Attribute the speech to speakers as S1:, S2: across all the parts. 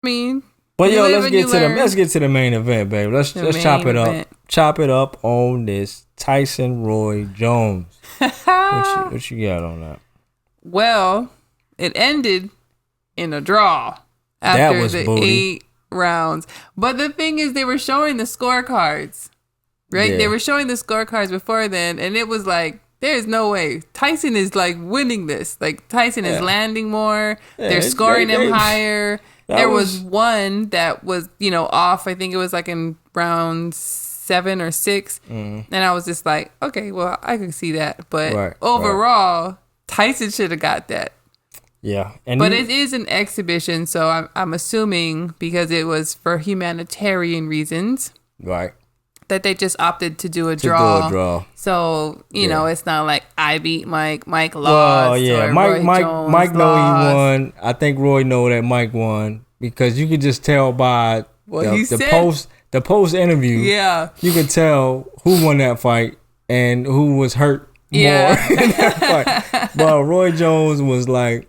S1: mean,
S2: But
S1: you
S2: yo,
S1: live and you learn.
S2: let's get to the main event, baby. Let's chop it up. Chop it up on this Tyson Roy Jones. What you got on that?
S1: Well, it ended in a draw after the booty. 8 rounds. But the thing is, they were showing the scorecards, right? Yeah. They were showing the scorecards before then, and it was like, there's no way. Tyson is like winning this. Like Tyson is landing more. Yeah, they're scoring him higher. There was one that was, off. I think it was like in round 7 or 6. And I was just like, okay, well, I can see that. But overall, Tyson should have got that.
S2: Yeah.
S1: But it is an exhibition, so I'm assuming because it was for humanitarian reasons.
S2: Right.
S1: That they just opted to do a draw. So, you know, it's not like I beat Mike lost. Well, yeah, or
S2: Mike know he won. I think Roy know that Mike won because you could just tell by the post interview. Yeah. You could tell who won that fight and who was hurt more in that fight. But Roy Jones was like,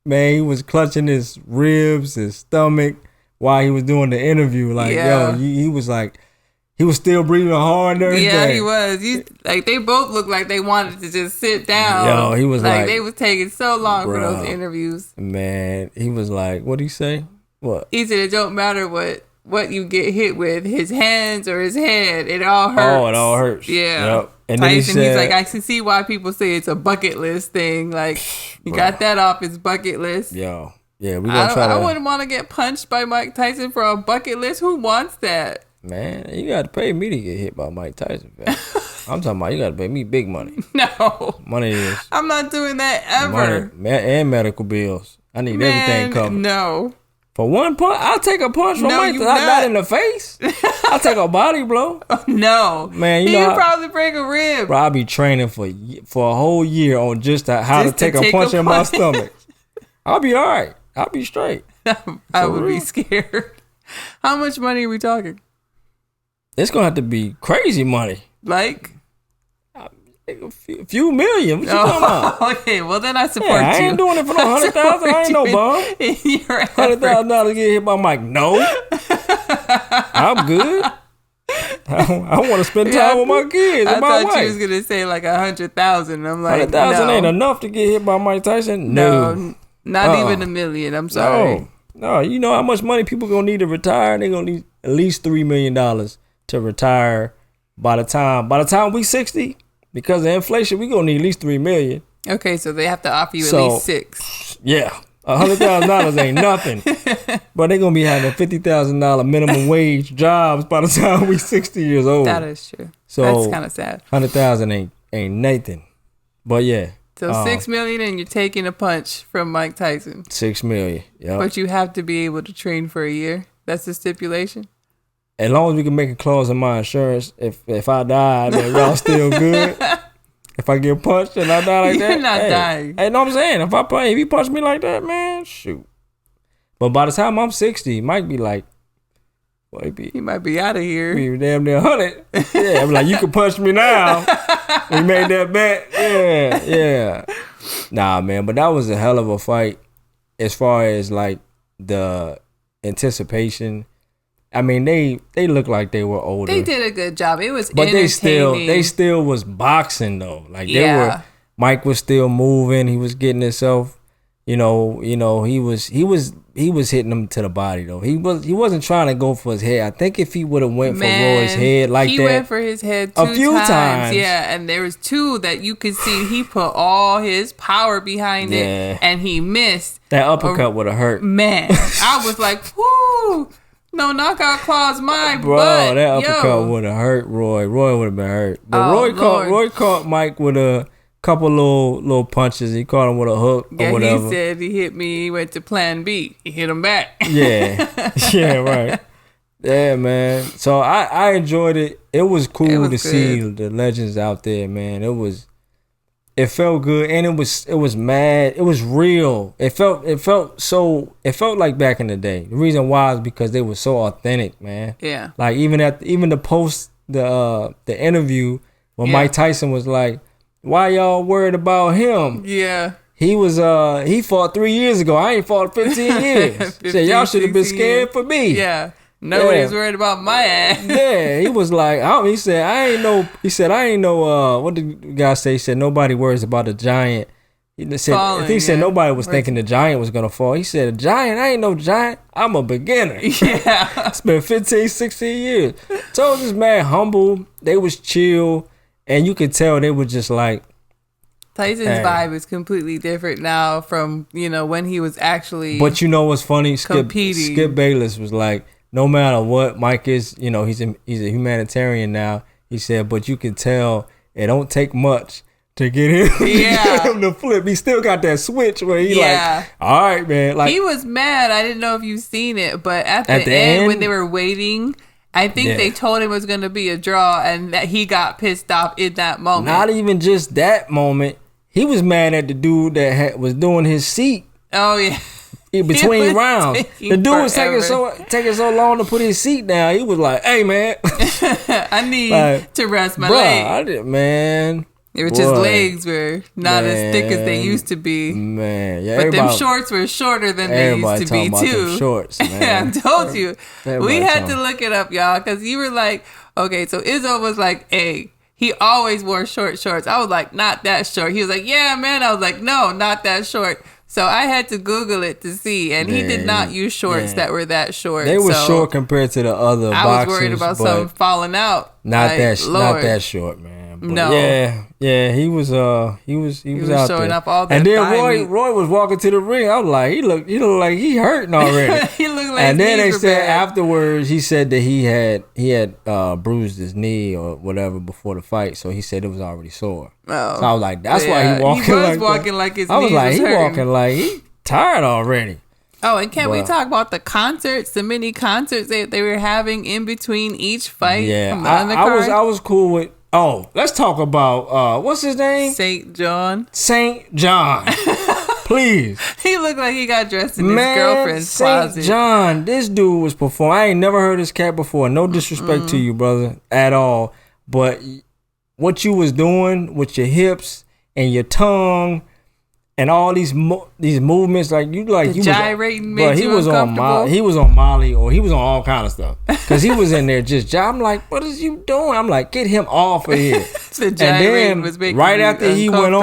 S2: man, he was clutching his ribs, his stomach while he was doing the interview. Like, he was like, he was still breathing hard and everything.
S1: Yeah, he was. They both looked like they wanted to just sit down.
S2: Yo, he was like
S1: they was taking so long for those interviews.
S2: Man, he was like, what'd he say? What?
S1: He said it don't matter what you get hit with, his hands or his head, it all hurts.
S2: Oh, it all hurts.
S1: Yeah. Yep. And Tyson, he's like, I can see why people say it's a bucket list thing. Like, he got that off his bucket list.
S2: Yo. Yeah, we gonna try to...
S1: I wouldn't want to get punched by Mike Tyson for a bucket list. Who wants that?
S2: Man, you got to pay me to get hit by Mike Tyson, man. I'm talking about you got to pay me big money.
S1: No.
S2: Money is...
S1: I'm not doing that ever.
S2: Money, and medical bills. I need everything covered.
S1: No.
S2: For one punch, I'll take a punch from Mike Tyson. Not in the face. I'll take a body blow.
S1: No.
S2: Man,
S1: you probably break a rib.
S2: Bro, I'll be training for a whole year on just how to take a punch in my stomach. I'll be all right. I'll be straight.
S1: I would be scared. How much money are we talking?
S2: It's going to have to be crazy money.
S1: Like?
S2: A few million. What you talking about?
S1: Okay, well then I support you.
S2: I ain't doing it for no 100,000. I ain't no bum. $100,000 to get hit by Mike. No. I'm good. I want to spend time with my kids and my wife.
S1: I thought you was going to say like 100,000. I'm like,
S2: 100,000 ain't enough to get hit by Mike Tyson? No.
S1: Not even $1 million. I'm sorry.
S2: No, you know how much money people going to need to retire? They're going to need at least $3 million to retire by the time we 60. Because of inflation, we gonna need at least $3 million.
S1: Okay, so they have to offer you at least $6.
S2: Yeah, $100,000 ain't nothing. But they gonna be having $50,000 minimum wage jobs by the time we 60 years old.
S1: That is true. So that's kind of sad.
S2: 100,000 ain't nothing. But yeah.
S1: So $6 million, and you're taking a punch from Mike Tyson.
S2: $6 million. Yeah.
S1: But you have to be able to train for a year. That's the stipulation.
S2: As long as we can make a clause in my insurance, if I die, then y'all still good. If I get punched and I die like that,
S1: you're not dying.
S2: Hey, know what I'm saying? If he punch me like that, man, shoot. But by the time I'm 60, he might be like,
S1: he might be out of here.
S2: Be damn near 100. Yeah, I'm like, you can punch me now. We made that bet. Yeah. Nah, man, but that was a hell of a fight as far as like the anticipation. I mean, they looked like they were older.
S1: They did a good job. It was
S2: but
S1: entertaining.
S2: they still was boxing though. Like Mike was still moving. He was getting himself, he was hitting him to the body though. He wasn't trying to go for his head. I think if he would have went for Roy's head like
S1: he
S2: that.
S1: He went for his head a few times. Yeah, and there was 2 that you could see he put all his power behind it and he missed.
S2: That uppercut would have hurt.
S1: Man, I was like, whoo. No knockout clause, my
S2: bro.
S1: Butt.
S2: That uppercut would have hurt Roy. Roy would have been hurt. But Roy caught Mike with a couple little punches. He caught him with a hook or whatever.
S1: He said he hit me. He went to plan B. He hit him back.
S2: Yeah, right. Yeah, man. So I enjoyed it. It was cool to see the legends out there, man. It felt good, and it was mad. It was real. It felt like back in the day. The reason why is because they were so authentic, man. Yeah. Like even the post the interview when Mike Tyson was like, "Why y'all worried about him?"
S1: Yeah.
S2: he fought 3 years ago. I ain't fought 15 years. 15, said y'all should have been scared for me.
S1: Yeah. Nobody's worried about my ass.
S2: Yeah, he was like, he said, I ain't know, what did the guy say? He said, nobody worries about a giant. He said nobody was thinking the giant was going to fall. He said, a giant? I ain't no giant. I'm a beginner.
S1: Yeah.
S2: It's been 15, 16 years. So this man humble. They was chill. And you could tell they were just like.
S1: Tyson's vibe is completely different now from, when he was actually
S2: But you know what's funny?
S1: Competing.
S2: Skip Bayless was like, no matter what, Mike is, he's a humanitarian now. He said, but you can tell it don't take much to get him, get him to flip. He still got that switch where he like, all right, man. Like,
S1: he was mad. I didn't know if you've seen it, but at the end when they were waiting, I think they told him it was going to be a draw and that he got pissed off in that moment.
S2: Not even just that moment. He was mad at the dude that was doing his seat.
S1: Oh, yeah.
S2: Between rounds, the dude was taking so long to put his seat down. He was like, "Hey, man,
S1: I need to rest my legs."
S2: Man,
S1: his legs were not as thick as they used to be.
S2: Man, yeah,
S1: but them shorts were shorter than they used to be too.
S2: Them shorts, man.
S1: I told you, we had to look it up, y'all, because you were like, "Okay," so Izzo was like, "Hey." He always wore short shorts. I was like, not that short. He was like, yeah, man. I was like, no, not that short. So I had to Google it to see, and he did not use shorts that were that short.
S2: They were short compared to the other boxers.
S1: I was worried about something falling out.
S2: Not that short, man. But
S1: no.
S2: Yeah, he was out
S1: showing
S2: there.
S1: Up all that.
S2: And then Roy was walking to the ring. I was like, he looked like he hurting already.
S1: He looked like.
S2: And then they said afterwards, he said that he had bruised his knee or whatever before the fight, so he said it was already sore. Oh. So I was like, that's why he walking. He was
S1: walking like his.
S2: I was like, he
S1: hurting.
S2: walking like he tired already.
S1: Oh, and can't we talk about the concerts, the mini concerts they were having in between each fight?
S2: Yeah, I was cool with. Oh, let's talk about what's his name?
S1: St. John.
S2: Please.
S1: He looked like he got dressed in his girlfriend's closet.
S2: St. John, this dude was performing. I ain't never heard this cat before. No disrespect to you, brother, at all. But what you was doing with your hips and your tongue and all these movements,
S1: gyrating made you uncomfortable.
S2: He was on Molly, or he was on all kind of stuff. Because he was in there just. I'm like, what is you doing? I'm like, get him off of here.
S1: The gyrating was making
S2: right after he went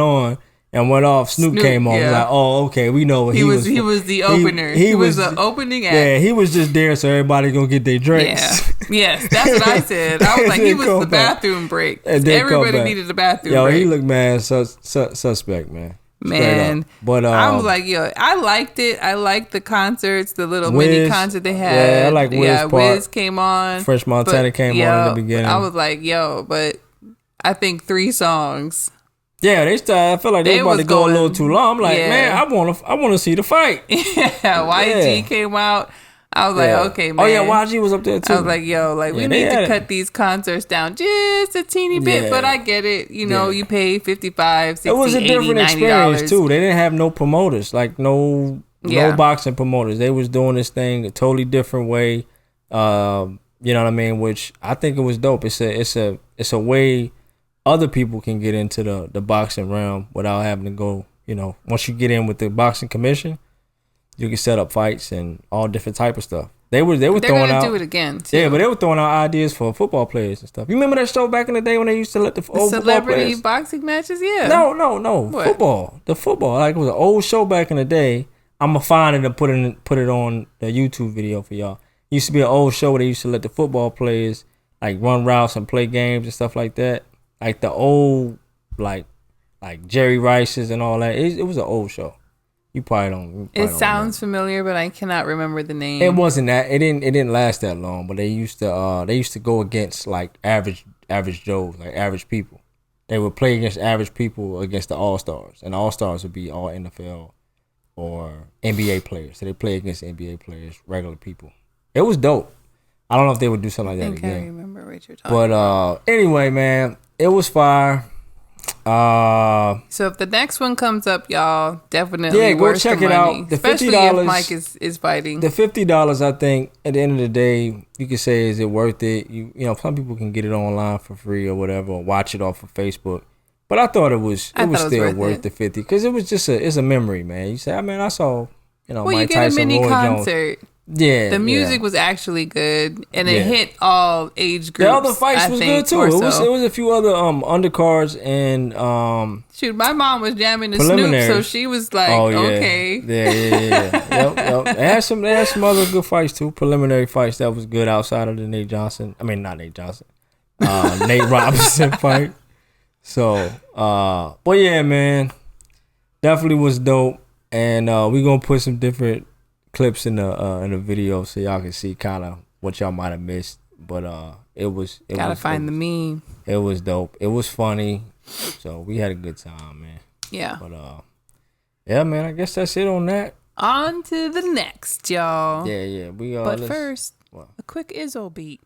S2: on and went off, Snoop came on. Yeah. Like, oh, okay, we know what he was.
S1: He was the opener. He was the opening act.
S2: Yeah, he was just there so everybody gonna get their drinks.
S1: Yeah. Yes, that's what I said. I was like, he was the bathroom break. Everybody needed a bathroom break.
S2: He looked suspect, man.
S1: Man,
S2: but
S1: I was like, I liked it. I liked the concerts, the little mini concert they had.
S2: Yeah, I like Wiz. Yeah,
S1: Wiz came on.
S2: Fresh Montana came on in the beginning.
S1: I was like, but I think 3 songs.
S2: Yeah, I feel like they about to go a little too long. I'm like, man, I want to see the fight.
S1: Yeah, YG came out. I was like, okay, man.
S2: Oh, yeah, YG was up there, too.
S1: I was like, we need to cut these concerts down just a teeny bit, but I get it. You pay $55, $60,
S2: it was a different experience, too. They didn't have no promoters, like no boxing promoters. They was doing this thing a totally different way, you know what I mean, which I think it was dope. It's a way other people can get into the boxing realm without having to go, once you get in with the boxing commission, you can set up fights and all different type of stuff. They're throwing out.
S1: Do it again. Too.
S2: Yeah, but they were throwing out ideas for football players and stuff. You remember that show back in the day when they used to let the old
S1: celebrity boxing matches? Yeah.
S2: No. What? Football. The football. Like, it was an old show back in the day. I'm gonna find it and put it on the YouTube video for y'all. It used to be an old show where they used to let the football players like run routes and play games and stuff like that. Like the old like Jerry Rice's and all that. It was an old show. You probably don't.
S1: It sounds familiar, but I cannot remember the name.
S2: It wasn't that. It didn't last that long. But they used to go against like average Joes, like average people. They would play against average people against the All Stars, and the All Stars would be all NFL or NBA players. So they play against NBA players, regular people. It was dope. I don't know if they would do something like that again. I can't
S1: remember what you're talking about.
S2: But anyway, man, it was fire.
S1: So if the next one comes up, y'all, definitely
S2: go check it out. The
S1: especially $50, if Mike is fighting.
S2: The $50, I think, at the end of the day, you could say, is it worth it? You know, some people can get it online for free or whatever, or watch it off of Facebook. But I thought it was still worth the 50 because it was just it's a memory, man. You say, I mean, I saw Mike Tyson, Roy
S1: concert.
S2: Jones. Yeah,
S1: the music was actually good, and it hit all age groups.
S2: The other fights was good too. It was a few other undercards and
S1: shoot, my mom was jamming the Snoop, so she was like, okay,
S2: yep. They had some other good fights too. Preliminary fights that was good outside of the Nate Robinson fight. So, but yeah, man, definitely was dope, and we gonna put some different clips in the video so y'all can see kind of what y'all might have missed, but it was
S1: find the meme.
S2: It was dope. It was funny, so we had a good time, man.
S1: Yeah.
S2: But yeah, man. I guess that's it on that.
S1: On to the next, y'all.
S2: Yeah.
S1: But first, a quick Izzo beat.